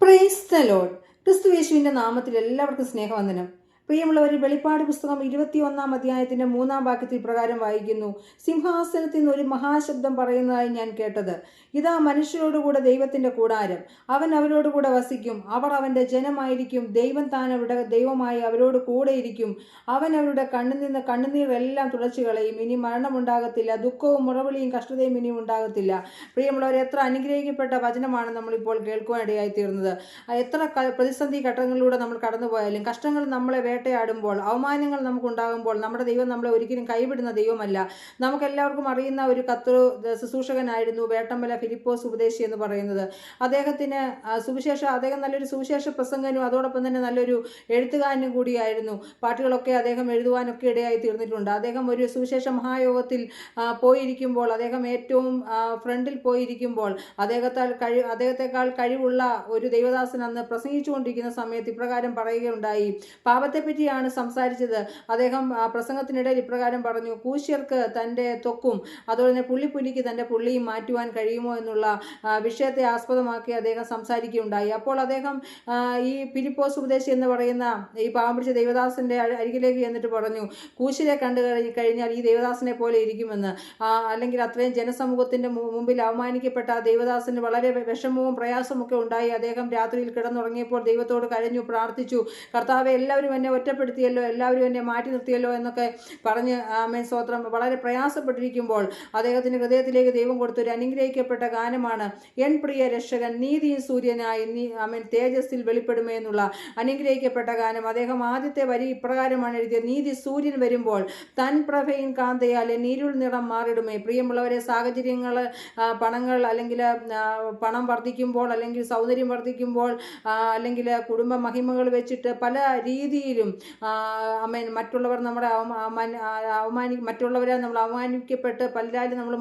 Praise the Lord. ക്രിസ്തു യേശുവിന്റെ നാമത്തിൽ എല്ലാവർക്കും സ്നേഹവന്ദനം. പ്രിയമുള്ളവർ, വെളിപ്പാട് പുസ്തകം 21 അധ്യായത്തിന്റെ 3 വാക്യത്തിൽ പ്രകാരം വായിക്കുന്നു: സിംഹാസനത്തിൽ നിന്ന് ഒരു മഹാശബ്ദം പറയുന്നതായി ഞാൻ കേട്ടത്, ഇതാ മനുഷ്യരോടുകൂടെ ദൈവത്തിന്റെ കൂടാരം, അവൻ അവരോടുകൂടെ വസിക്കും, അവർ അവന്റെ ജനമായിരിക്കും, ദൈവം താൻ അവരുടെ ദൈവമായി അവരോട് കൂടെ ഇരിക്കും, അവൻ അവരുടെ കണ്ണുനിന്ന് കണ്ണുനീരെല്ലാം തുടച്ചു കളയും, ഇനി മരണമുണ്ടാകത്തില്ല, ദുഃഖവും മുറവിളിയും കഷ്ടതയും ഇനിയും ഉണ്ടാകത്തില്ല. പ്രിയമുള്ളവർ, എത്ര അനുഗ്രഹിക്കപ്പെട്ട വചനമാണ് നമ്മളിപ്പോൾ കേൾക്കുവാനിടയായി തീർന്നത്. എത്ര പ്രതിസന്ധി ഘട്ടങ്ങളിലൂടെ നമ്മൾ കടന്നുപോയാലും, കഷ്ടങ്ങൾ നമ്മളെ വേട്ടയാടുമ്പോൾ, അവമാനങ്ങൾ നമുക്കുണ്ടാകുമ്പോൾ, നമ്മുടെ ദൈവം നമ്മളെ ഒരിക്കലും കൈവിടുന്ന ദൈവമല്ല. നമുക്കെല്ലാവർക്കും അറിയുന്ന ഒരു ശുശ്രൂഷകനായിരുന്നു വേട്ടമ്പല ഫിലിപ്പോസ് ഉപദേശി എന്ന് പറയുന്നത്. അദ്ദേഹത്തിന് അദ്ദേഹം നല്ലൊരു സുവിശേഷ പ്രസംഗനും അതോടൊപ്പം തന്നെ നല്ലൊരു എഴുത്തുകാരനും കൂടിയായിരുന്നു. പാട്ടുകളൊക്കെ അദ്ദേഹം എഴുതുവാനൊക്കെ ഇടയായി തീർന്നിട്ടുണ്ട്. അദ്ദേഹം ഒരു സുവിശേഷ മഹായോഗത്തിൽ പോയിരിക്കുമ്പോൾ, അദ്ദേഹം ഏറ്റവും ഫ്രണ്ടിൽ പോയിരിക്കുമ്പോൾ, അദ്ദേഹത്തെക്കാൾ കഴിവുള്ള ഒരു ദൈവദാസൻ അന്ന് പ്രസംഗിച്ചുകൊണ്ടിരിക്കുന്ന സമയത്ത് ഇപ്രകാരം പറയുകയുണ്ടായി. പാപത്തെ പറ്റിയാണ് സംസാരിച്ചത്. അദ്ദേഹം പ്രസംഗത്തിനിടയിൽ ഇപ്രകാരം പറഞ്ഞു: കൂശ്യർക്ക് തൻ്റെ ത്വക്കും അതുപോലെ തന്നെ പുള്ളിക്ക് തൻ്റെ പുള്ളിയും മാറ്റുവാൻ കഴിയുമോ എന്നുള്ള വിഷയത്തെ ആസ്പദമാക്കി അദ്ദേഹം സംസാരിക്കുകയുണ്ടായി. അപ്പോൾ അദ്ദേഹം ഈ ഫിലിപ്പോസ് ഉപദേശി എന്ന് പറയുന്ന ഈ പാവം പിടിച്ച ദൈവദാസന്റെ അരികിലേക്ക് ചെന്നിട്ട് പറഞ്ഞു: കൂശ്യരെ കണ്ടു കഴിഞ്ഞാൽ ഈ ദൈവദാസനെ പോലെ ഇരിക്കുമെന്ന്. അല്ലെങ്കിൽ അത്രയും ജനസമൂഹത്തിന്റെ മുമ്പിൽ അവമാനിക്കപ്പെട്ട ആ ദൈവദാസന് വളരെ വിഷമവും പ്രയാസമൊക്കെ ഉണ്ടായി. അദ്ദേഹം രാത്രിയിൽ കിടന്നുറങ്ങിയപ്പോൾ ദൈവത്തോട് കരഞ്ഞു, പ്രാർത്ഥിച്ചു: കർത്താവെ, എല്ലാവരും എന്നെ ഒറ്റപ്പെടുത്തിയല്ലോ, എല്ലാവരും എന്നെ മാറ്റി നിർത്തിയല്ലോ എന്നൊക്കെ പറഞ്ഞ് ആമേൻ സ്തോത്രം വളരെ പ്രയാസപ്പെട്ടിരിക്കുമ്പോൾ അദ്ദേഹത്തിന്റെ ഹൃദയത്തിലേക്ക് ദൈവം കൊടുത്തൊരു അനുഗ്രഹിക്കപ്പെട്ട ഗാനമാണ് എൻ പ്രിയ രക്ഷകൻ നീതിയും സൂര്യനായി ആമേൻ തേജസ്സിൽ വെളിപ്പെടുമേ എന്നുള്ള അനുഗ്രഹിക്കപ്പെട്ട ഗാനം. അദ്ദേഹം ആദ്യത്തെ വരി ഇപ്രകാരമാണ് എഴുതിയത്: നീതി സൂര്യൻ വരുമ്പോൾ തൻ പ്രഭയിൻ കാന്തയാൽ നീരുൾ നിറം മാറിടുമേ. പ്രിയമുള്ളവരെ, സാഹചര്യങ്ങൾ, പണങ്ങൾ, അല്ലെങ്കിൽ പണം വർദ്ധിക്കുമ്പോൾ, അല്ലെങ്കിൽ സൗന്ദര്യം വർദ്ധിക്കുമ്പോൾ, അല്ലെങ്കിൽ കുടുംബ മഹിമകൾ വെച്ചിട്ട് പല രീതിയിലും മറ്റുള്ളവർ നമ്മുടെ മറ്റുള്ളവരെ നമ്മൾ അവമാനിക്കപ്പെട്ട് പലരാലും നമ്മൾ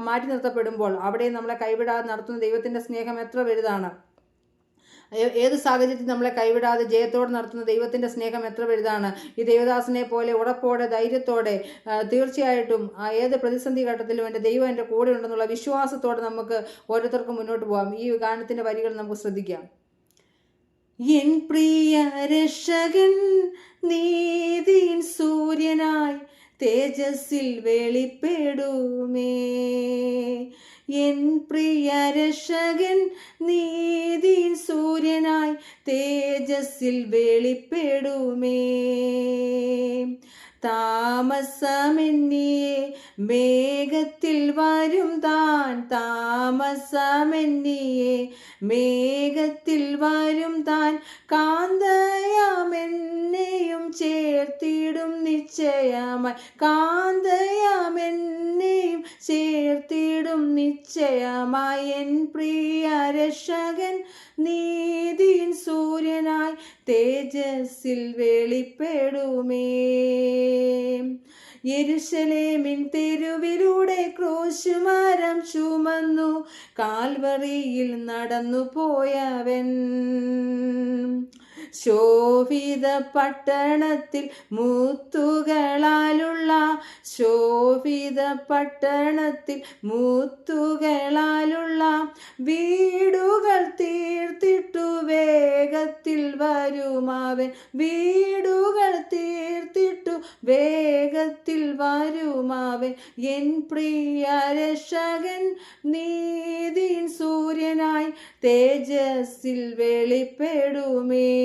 മാറ്റി നിർത്തപ്പെടുമ്പോൾ അവിടെ നമ്മളെ കൈവിടാതെ നടത്തുന്ന ദൈവത്തിന്റെ സ്നേഹം എത്ര വലുതാണ്. ഏത് സാഹചര്യത്തിൽ നമ്മളെ കൈവിടാതെ ജയത്തോടെ നടത്തുന്ന ദൈവത്തിന്റെ സ്നേഹം എത്ര വലുതാണ്. ഈ ദേവദാസനെ പോലെ ഉറപ്പോടെ ധൈര്യത്തോടെ തീർച്ചയായിട്ടും ഏത് പ്രതിസന്ധി ഘട്ടത്തിലും എൻ്റെ ദൈവം എൻ്റെ കൂടെ ഉണ്ടെന്നുള്ള വിശ്വാസത്തോടെ നമുക്ക് ഓരോരുത്തർക്കും മുന്നോട്ട് പോകാം. ഈ ഗാനത്തിന്റെ വരികൾ നമുക്ക് ശ്രദ്ധിക്കാം. എൻ പ്രിയ രക്ഷകൻ നീതിൻ സൂര്യനായി തേജസ്സിൽ വെളിപ്പെടുമേ. എൻ പ്രിയ രക്ഷകൻ നീതിൻ സൂര്യനായി തേജസ്സിൽ വെളിപ്പെടുമേ. താമസമെന്നിയെ മേഘത്തിൽ വരും താൻ, താമസമെന്നിയെ മേഘത്തിൽ വരും താൻ, കാന്തയാമെന്നെയും ചേർത്തിടും നിശ്ചയമായി, കാന്തയാമെന്നെയും ചേർത്തിടും നിശ്ചയമായി. എൻ പ്രിയ രക്ഷകൻ നീതിൻ സൂര്യനായി തേജസ്സിൽ വെളിപ്പെടുമേ. യെരുശലേമിൻ തെരുവിലൂടെ ക്രൂശുമരം ചുമന്നു കാൽവറിയിൽ നടന്നു പോയവൻ, ശോഭിത പട്ടണത്തിൽ മുത്തുകളാലുള്ള, ശോഭിത പട്ടണത്തിൽ മുത്തുകളാലുള്ള വീടുകൾ തീർത്തിട്ടു വേഗത്തിൽ വരുമാവൻ, വീടുകൾ തീർത്തിട്ടു വേഗത്തിൽ വരുമാവൻ. എൻ പ്രിയ രക്ഷകൻ നീതിൻ സൂര്യനായി തേജസ്സിൽ വെളിപ്പെടുമേ.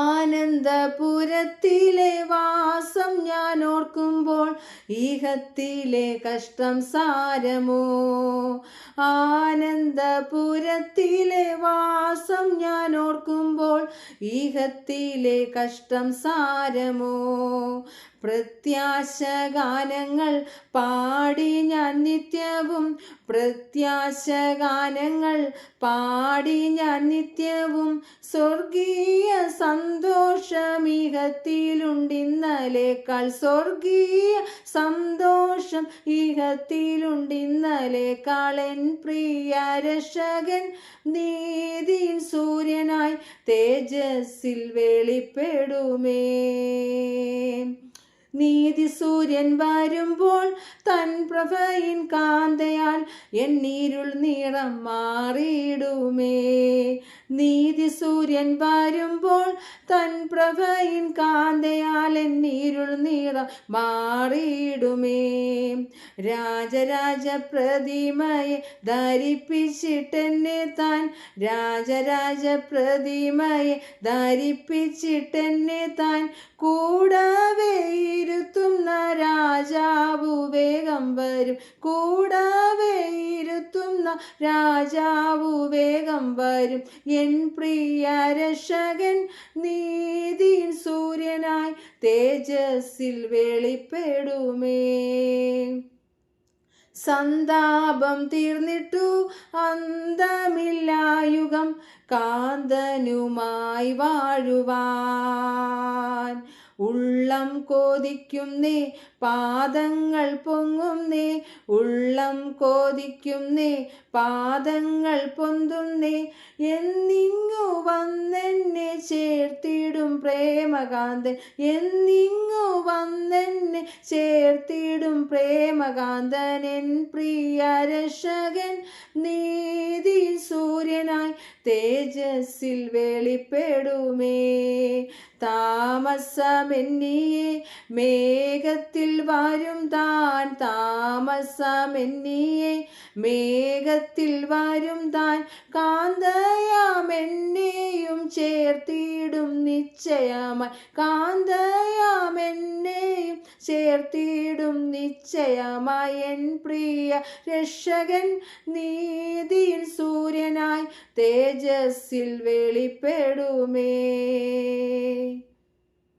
ആനന്ദപുരത്തിലെ വാസം ഞാൻ ഓർക്കുമ്പോൾ ഈഹത്തിലെ കഷ്ടം സാരമോ. ആനന്ദപുരത്തിലെ വാസം ഞാൻ ഓർക്കുമ്പോൾ ഈഹത്തിലെ കഷ്ടം സാരമോ. പ്രത്യാശഗാനങ്ങൾ പാടി ഞാൻ നിത്യവും, പ്രത്യാശഗാനങ്ങൾ പാടി ഞാൻ നിത്യവും, സ്വർഗീയ സന്തോഷം ഇഹത്തിലുണ്ടിന്നലേക്കാൾ, സ്വർഗീയ സന്തോഷം ഇഹത്തിലുണ്ടിന്നലേക്കാൾ. എൻ പ്രിയ രക്ഷകൻ നീതിൻ സൂര്യനായി തേജസ്സിൽ വെളിപ്പെടുമേ. നീതി സൂര്യൻ വരുമ്പോൾ തൻ പ്രഭയിൻ കാന്തയാൽ എന്നീരുൾ നിറം മാറിയിടുമേ. നീതി സൂര്യൻ വരുമ്പോൾ തൻ പ്രഭയിൻ കാന്തയാൽ എന്നീരുൾ നിറം മാറിയിടുമേ. രാജരാജ പ്രതിമയെ ധരിപ്പിച്ചിട്ടെന്നെ താൻ, രാജരാജ പ്രതിമയെ ധരിപ്പിച്ചിട്ടെന്നെ താൻ കൂടവേ ഇരുത്തുന്ന രാജാവു വേഗം വരും, കൂടവേ ഇരുത്തുന്ന രാജാവു വേഗം വരും. എൻ പ്രിയ രക്ഷകൻ നീതിൻ സൂര്യനായി തേജസ്സിൽ വെളിപ്പെടുമേ. സന്താപം തീർന്നിട്ടു അന്തമില്ലായുഗം കാന്തനുമായി വാഴുവാൻ ഉള്ളം കൊതിക്കുന്നേ, പാദങ്ങൾ പൊങ്ങുന്നേ, ഉള്ളം കൊതിക്കുന്നേ, പാദങ്ങൾ പൊന്തുന്നേ. എന്നിങ്ങു വന്നെന്നെ ചേർത്തിടും പ്രേമകാന്തൻ, എന്നിങ്ങു വന്നെന്നെ ചേർത്തിടും പ്രേമകാന്തൻ. എൻ പ്രിയ രക്ഷകൻ നീതി സൂര്യനായി തേജസ്സിൽ വെളിപ്പെടുമേ. താമസമെന്നിയെ മേഘത്തിൽ വരും താൻ, താമസമെന്നിയെ മേഘത്തിൽ വരും താൻ. കാന്തയാമെന്നെയും ചേർത്തിടും നിശ്ചയമായി, കാന്തയാമെന്നെയും ചേർത്തിടും നിശ്ചയമായി. എൻ പ്രിയ രക്ഷകൻ നീതിയിൽ സൂര്യനായി തേജസ്സിൽ വെളിപ്പെടുമേ.